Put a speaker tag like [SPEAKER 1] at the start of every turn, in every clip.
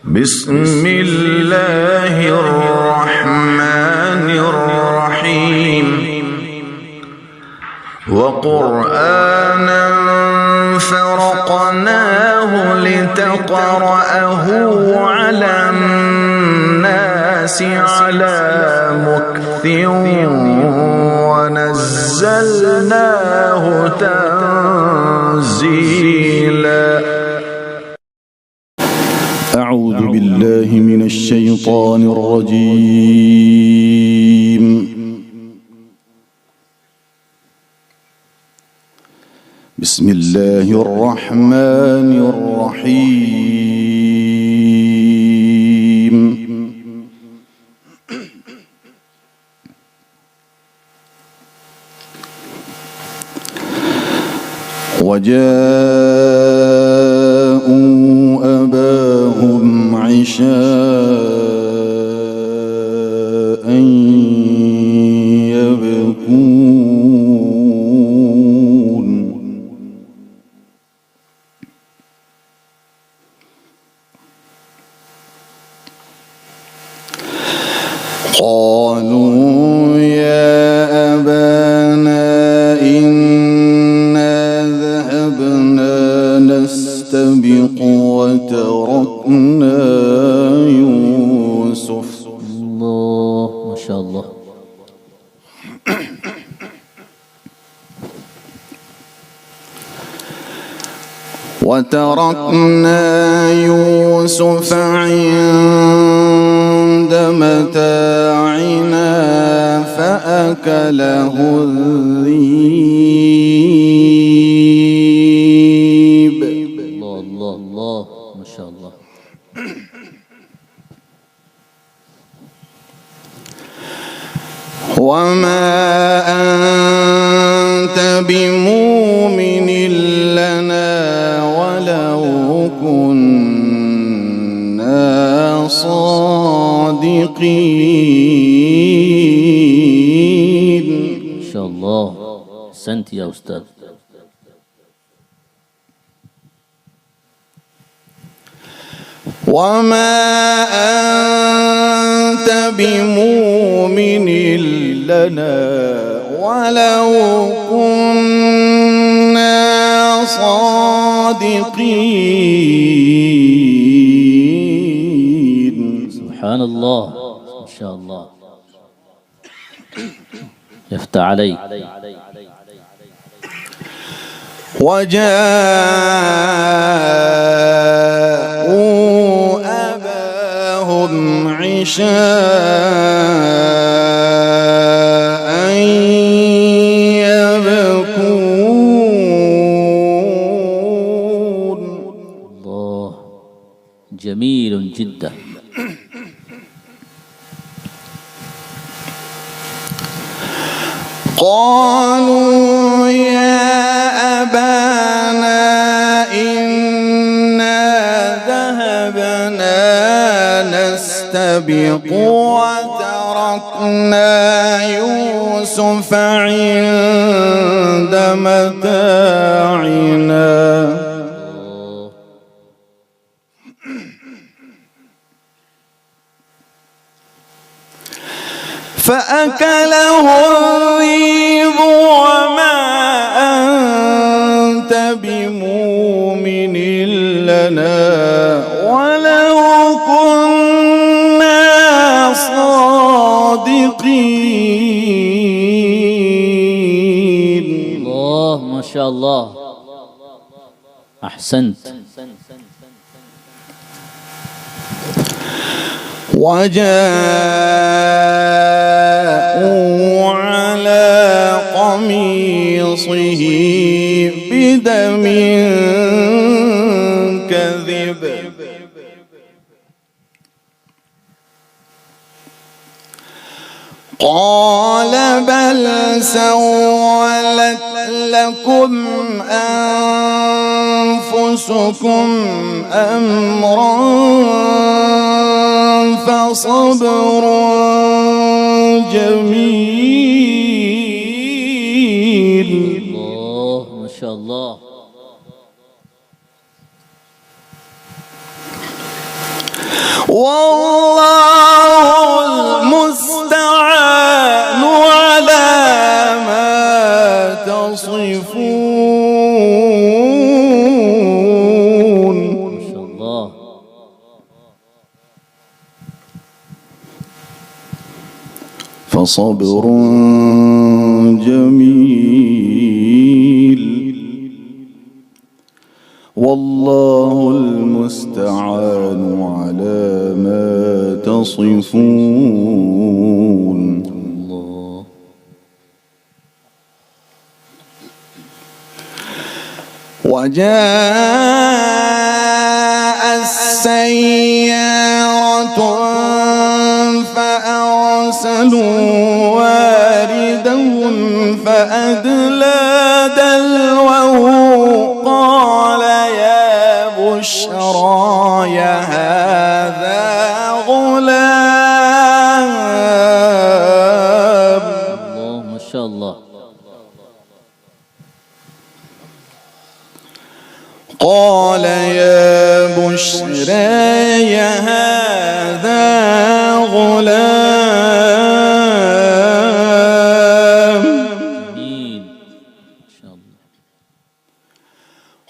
[SPEAKER 1] بسم الله الرحمن الرحيم وقرآنا فرقناه لتقرأه على الناس على مكث ونزلناه تنزيلا.
[SPEAKER 2] أعوذ بالله من الشيطان الرجيم. بسم الله الرحمن الرحيم. وجاءوا أباهم عشاء يبكون. قالوا يا أبانا إنا ذهبنا نستبق وتركنا يوسف.
[SPEAKER 3] الله ما شاء الله.
[SPEAKER 2] وتركنا يوسف عند متاعنا فأكله الذئب.
[SPEAKER 3] الله الله الله ما شاء الله.
[SPEAKER 2] وما أنت بمؤمن لنا ولو كنا صادقين.
[SPEAKER 3] ما شاء الله. أحسنت يا أستاذ.
[SPEAKER 2] وما أنت بمؤمن لنا ولو كنا صادقين.
[SPEAKER 3] سبحان الله ما شاء الله. يفتح عليك.
[SPEAKER 2] وجاءوا أباهم عشاء يبكون.
[SPEAKER 3] الله جميل جدا.
[SPEAKER 2] قالوا يا أبانا إنا ذهبنا نستبق وتركنا يوسف عند متاعنا فأكله الذئب وما أنت بمؤمن لنا ولو كنا صادقين.
[SPEAKER 3] الله ما شاء الله. أحسنت.
[SPEAKER 2] وجاءوا على قميصه بدم كذب قال بل سولت لكم أنفسكم أمرا فصبر جميل.
[SPEAKER 3] الله ما شاء الله.
[SPEAKER 2] والله المستعان على ما تصفون.
[SPEAKER 3] ما شاء الله.
[SPEAKER 2] فصبر جميل والله المستعان على ما تصفون.
[SPEAKER 3] الله.
[SPEAKER 2] وجاء السيارة فأرسلوا واردهم فأدلى دلوه قال يا بشرى هذا غلام.
[SPEAKER 3] الله ما شاء الله.
[SPEAKER 2] قال يا بشرى هذا غلام.
[SPEAKER 3] جميل ما شاء الله.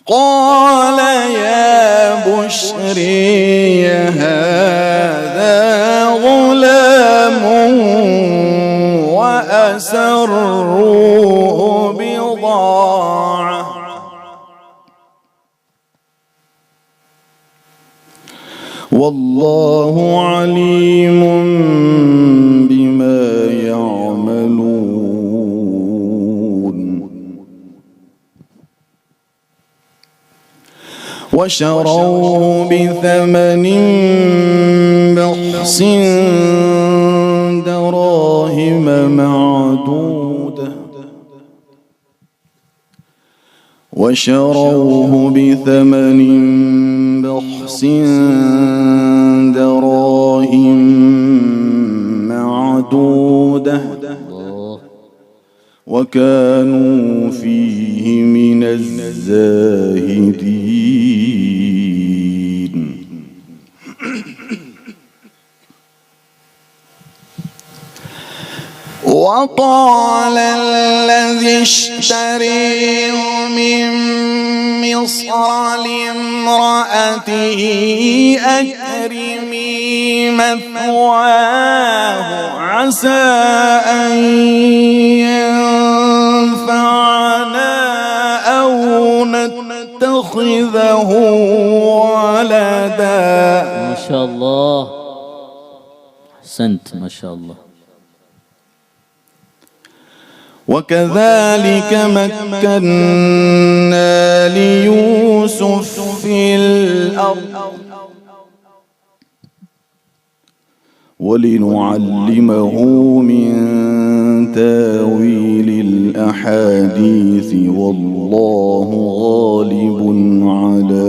[SPEAKER 2] قال يا بشرى هذا غلام وأسروه بضاعة والله عليم بما يعملون. وشروه بثمن بخس دراهم معدودة وشروه بثمن بخس دراهم معدودة
[SPEAKER 3] الله.
[SPEAKER 2] وكانوا فيه من الزاهدين. وقال الذي اشتريه من مصر لامرأته أكرمي مثواه عسى أن ينفعنا أو نتخذه ولدا.
[SPEAKER 3] ما شاء الله. أحسنت ما شاء الله.
[SPEAKER 2] وكذلك مكنا ليوسف في الأرض ولنعلمه من تاويل الأحاديث والله غالب على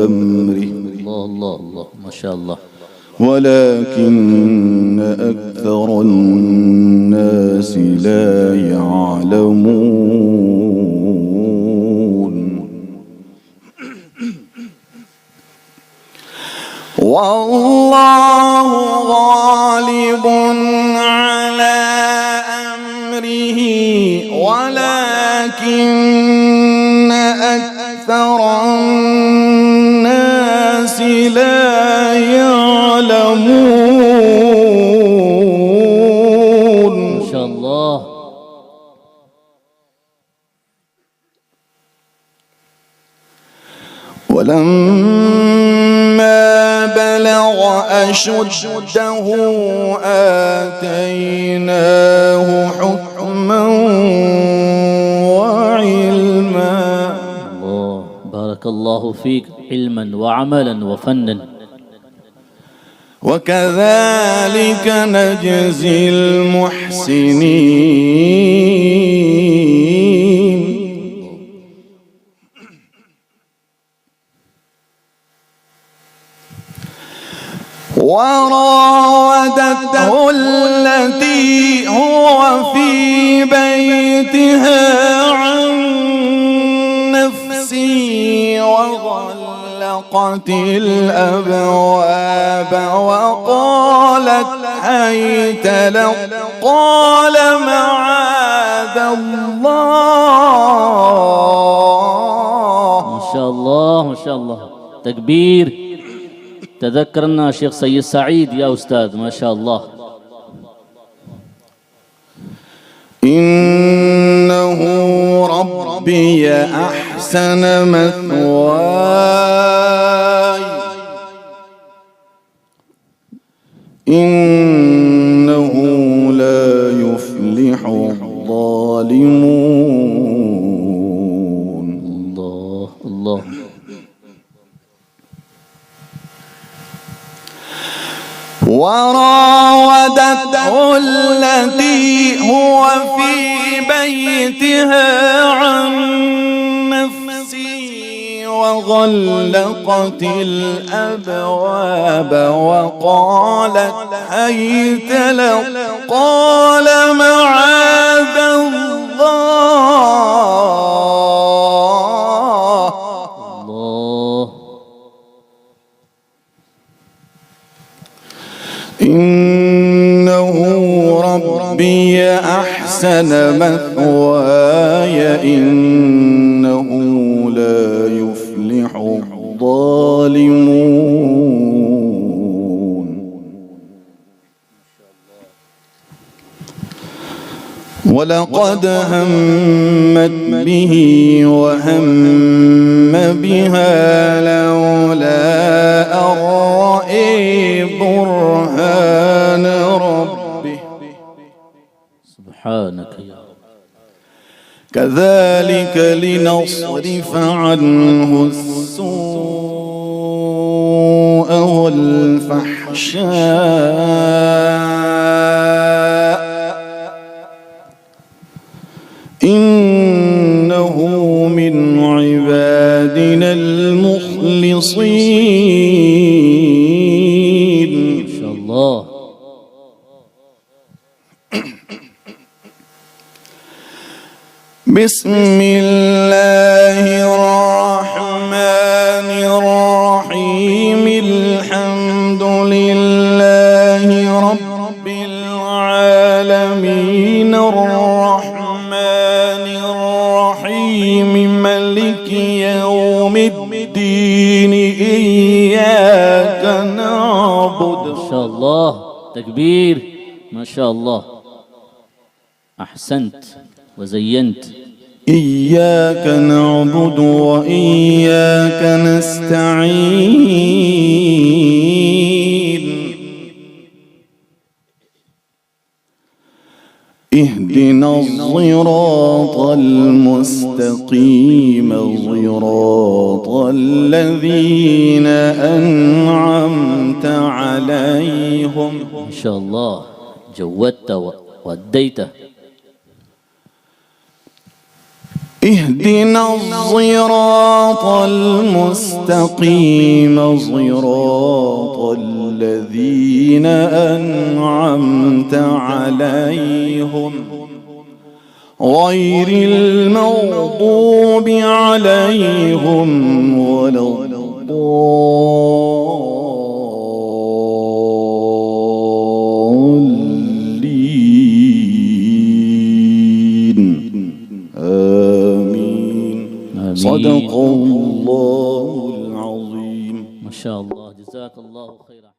[SPEAKER 2] أمره.
[SPEAKER 3] الله الله الله ما شاء الله.
[SPEAKER 2] ولكن أكثر الناس لا يعلمون. والله غالب على أمره ولكن أكثر الناس لا يعلمون.
[SPEAKER 3] ما شاء الله.
[SPEAKER 2] ولما بلغ أشده آتيناه حكما وعلما.
[SPEAKER 3] الله بارك الله فيك علما وعملا وفنا.
[SPEAKER 2] وكذلك نجزي المحسنين. وراودته التي هو في بيتها عن نفسه وغلقت غلقت الأبواب وقالت هيت لك قال معاذ الله.
[SPEAKER 3] ما شاء الله ما شاء الله. تكبير. تذكرنا شيخ سيد سعيد يا أستاذ. ما شاء الله.
[SPEAKER 2] إنه ربي أحسن مثواي إنه لا يفلح الظالمون.
[SPEAKER 3] الله الله.
[SPEAKER 2] وراودته التي هو في بيتها عن نفسه وغلقت الأبواب وقالت هيت لك قال معاذ الله.
[SPEAKER 3] الله.
[SPEAKER 2] إنه ربي أحسن مثواي إنه لا يفلح الظالمون. ولقد همت به وهم بها لولا أن رأى برهان ربه.
[SPEAKER 3] سبحانك يا رب.
[SPEAKER 2] كذلك لنصرف عنه السوء والفحشاء إنه من عبادنا المخلصين.
[SPEAKER 3] ما شاء الله.
[SPEAKER 2] بسم الله الرحمن الرحيم الحمد لله رب العالمين الرحمن الرحيم مالك يوم الدين إياك نعبد.
[SPEAKER 3] ما شاء الله. تكبير. ما شاء الله. أحسنت وزينت.
[SPEAKER 2] إياك نعبد وإياك نستعين اهدنا الصراط المستقيم صراط الذين أنعمت عليهم.
[SPEAKER 3] ما شاء الله. جودت وأديت.
[SPEAKER 2] اهدنا الصراط المستقيم صراط الذين أنعمت عليهم غير المغضوب عليهم ولا الضالين. صدق الله العظيم.
[SPEAKER 3] ما شاء الله. جزاك الله خيرا.